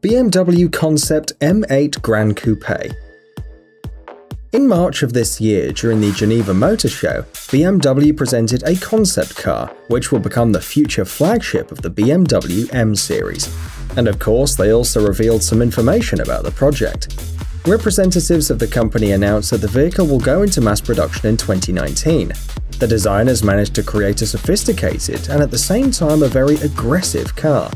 BMW Concept M8 Gran Coupe. In March of this year, during the Geneva Motor Show, BMW presented a concept car, which will become the future flagship of the BMW M series. And of course, they also revealed some information about the project. Representatives of the company announced that the vehicle will go into mass production in 2019. The designers managed to create a sophisticated and at the same time a very aggressive car.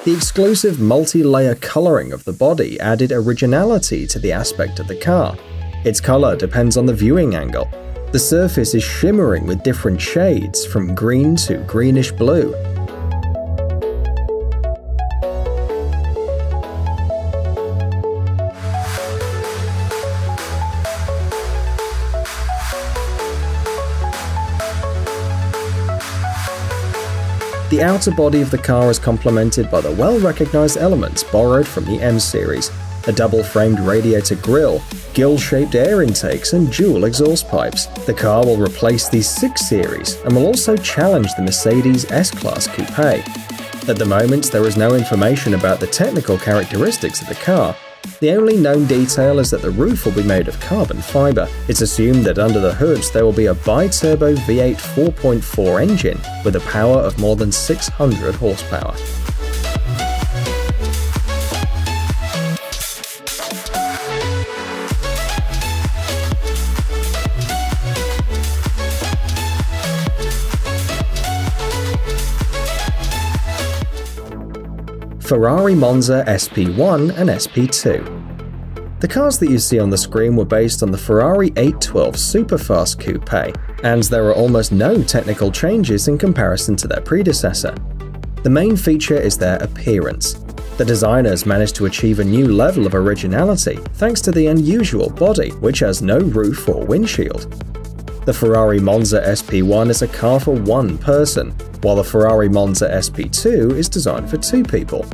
The exclusive multi-layer coloring of the body added originality to the aspect of the car. Its color depends on the viewing angle. The surface is shimmering with different shades, from green to greenish blue. The outer body of the car is complemented by the well-recognized elements borrowed from the M series: a double-framed radiator grille, gill-shaped air intakes, and dual exhaust pipes. The car will replace the 6 Series and will also challenge the Mercedes S-Class Coupe. At the moment, there is no information about the technical characteristics of the car. The only known detail is that the roof will be made of carbon fiber. It's assumed that under the hood there will be a bi-turbo V8 4.4 engine with a power of more than 600 horsepower. Ferrari Monza SP1 and SP2. The cars that you see on the screen were based on the Ferrari 812 Superfast Coupe, and there are almost no technical changes in comparison to their predecessor. The main feature is their appearance. The designers managed to achieve a new level of originality thanks to the unusual body, which has no roof or windshield. The Ferrari Monza SP1 is a car for one person, while the Ferrari Monza SP2 is designed for 2 people.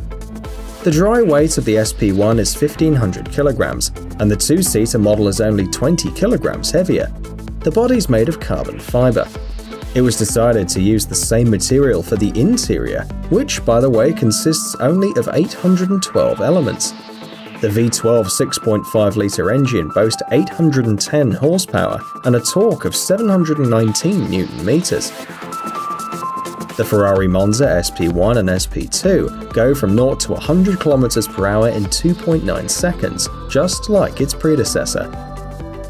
The dry weight of the SP1 is 1500 kilograms, and the 2-seater model is only 20 kilograms heavier. The body is made of carbon fiber. It was decided to use the same material for the interior, which, by the way, consists only of 812 elements. The V12 6.5-litre engine boasts 810 horsepower and a torque of 719 Nm. The Ferrari Monza SP1 and SP2 go from 0 to 100 km/h in 2.9 seconds, just like its predecessor.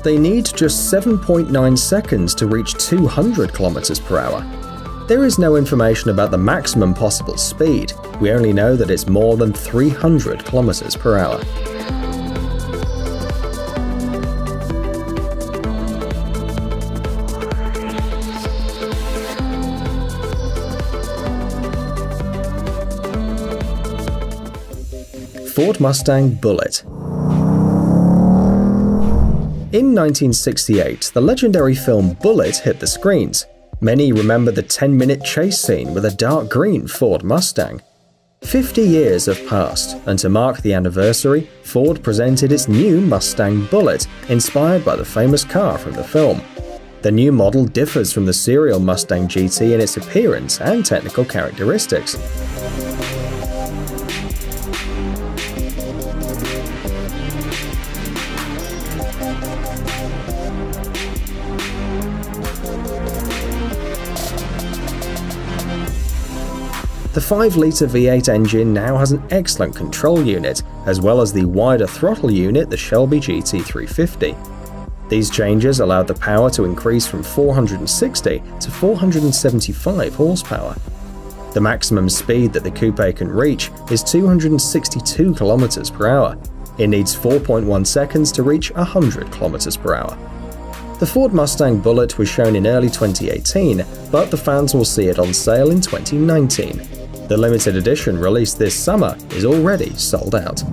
They need just 7.9 seconds to reach 200 km/h. There is no information about the maximum possible speed. We only know that it's more than 300 km/h. Ford Mustang Bullitt. In 1968, the legendary film Bullitt hit the screens. Many remember the 10-minute chase scene with a dark green Ford Mustang. 50 years have passed, and to mark the anniversary, Ford presented its new Mustang Bullitt, inspired by the famous car from the film. The new model differs from the serial Mustang GT in its appearance and technical characteristics. The 5-litre V8 engine now has an excellent control unit, as well as the wider throttle unit, the Shelby GT350. These changes allowed the power to increase from 460 to 475 horsepower. The maximum speed that the coupe can reach is 262 km/h. It needs 4.1 seconds to reach 100 km/h. The Ford Mustang Bullitt was shown in early 2018, but the fans will see it on sale in 2019. The limited edition released this summer is already sold out.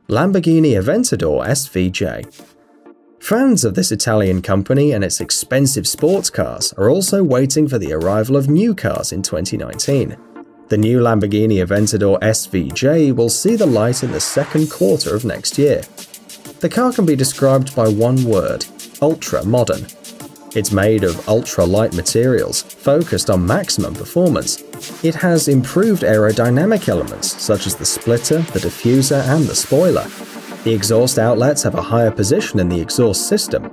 Lamborghini Aventador SVJ. Fans of this Italian company and its expensive sports cars are also waiting for the arrival of new cars in 2019. The new Lamborghini Aventador SVJ will see the light in the second quarter of next year. The car can be described by one word: ultra-modern. It's made of ultra-light materials, focused on maximum performance. It has improved aerodynamic elements such as the splitter, the diffuser, and the spoiler. The exhaust outlets have a higher position in the exhaust system.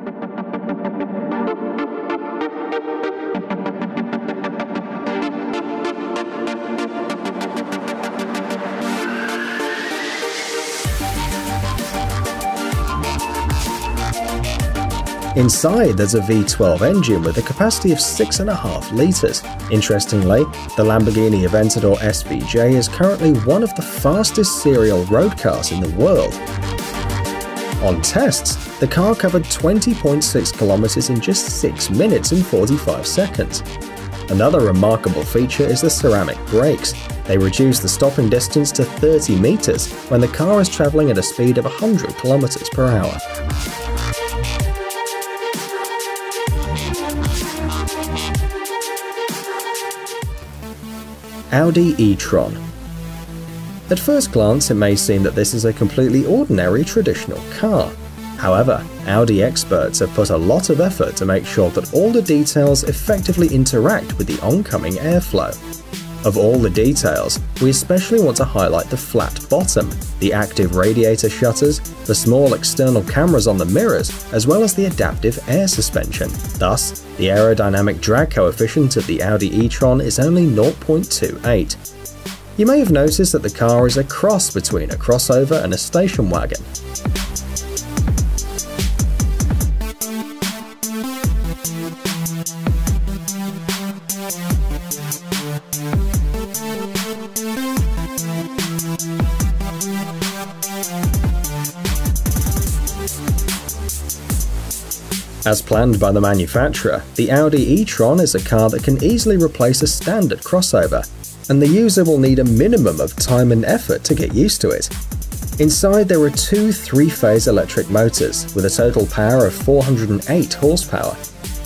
Inside, there's a V12 engine with a capacity of 6.5 litres. Interestingly, the Lamborghini Aventador SVJ is currently one of the fastest serial road cars in the world. On tests, the car covered 20.6 kilometers in just 6 minutes and 45 seconds. Another remarkable feature is the ceramic brakes. They reduce the stopping distance to 30 meters when the car is traveling at a speed of 100 kilometers per hour. Audi e-tron. At first glance, it may seem that this is a completely ordinary traditional car. However, Audi experts have put a lot of effort to make sure that all the details effectively interact with the oncoming airflow. Of all the details, we especially want to highlight the flat bottom, the active radiator shutters, the small external cameras on the mirrors, as well as the adaptive air suspension. Thus, the aerodynamic drag coefficient of the Audi e-tron is only 0.28. You may have noticed that the car is a cross between a crossover and a station wagon. As planned by the manufacturer, the Audi e-tron is a car that can easily replace a standard crossover, and the user will need a minimum of time and effort to get used to it. Inside, there are two 3-phase electric motors with a total power of 408 horsepower.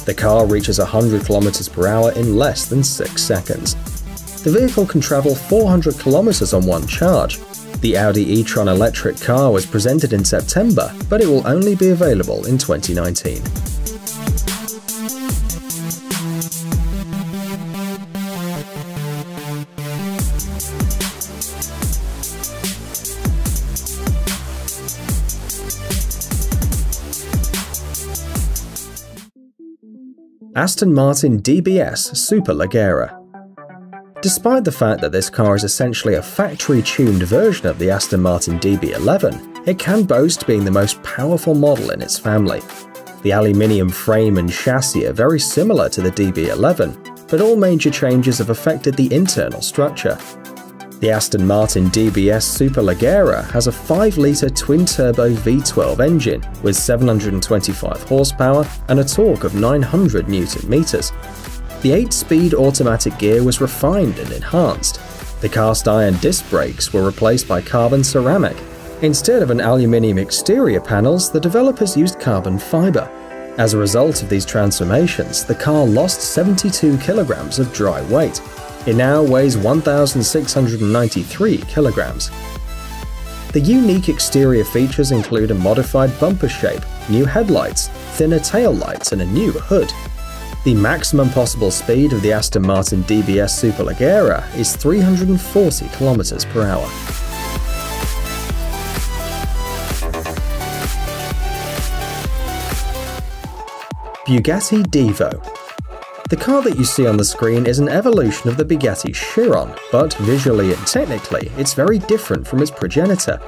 The car reaches 100 km per hour in less than 6 seconds. The vehicle can travel 400 km on one charge. The Audi e-tron electric car was presented in September, but it will only be available in 2019. Aston Martin DBS Superleggera. Despite the fact that this car is essentially a factory-tuned version of the Aston Martin DB11, it can boast being the most powerful model in its family. The aluminium frame and chassis are very similar to the DB11, but all major changes have affected the internal structure. The Aston Martin DBS Superleggera has a 5-litre twin-turbo V12 engine with 725 horsepower and a torque of 900 Nm. The 8-speed automatic gear was refined and enhanced. The cast-iron disc brakes were replaced by carbon ceramic. Instead of an aluminium exterior panels, the developers used carbon fiber. As a result of these transformations, the car lost 72 kilograms of dry weight. It now weighs 1,693 kilograms. The unique exterior features include a modified bumper shape, new headlights, thinner tail lights, and a new hood. The maximum possible speed of the Aston Martin DBS Superleggera is 340 km per hour. Bugatti Divo. The car that you see on the screen is an evolution of the Bugatti Chiron, but visually and technically, it's very different from its progenitor.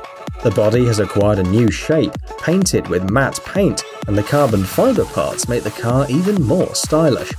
The body has acquired a new shape, painted with matte paint, and the carbon fiber parts make the car even more stylish.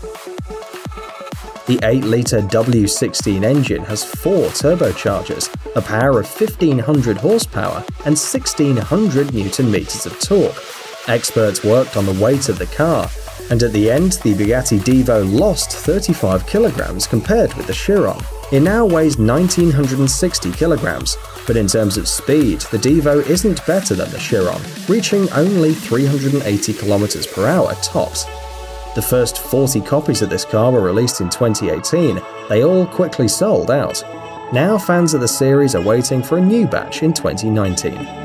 The 8-litre W16 engine has 4 turbochargers, a power of 1,500 horsepower, and 1,600 Nm of torque. Experts worked on the weight of the car, and at the end, the Bugatti Divo lost 35 kilograms compared with the Chiron. It now weighs 1,960 kilograms, but in terms of speed, the Divo isn't better than the Chiron, reaching only 380 kilometers per hour tops. The first 40 copies of this car were released in 2018. They all quickly sold out. Now fans of the series are waiting for a new batch in 2019.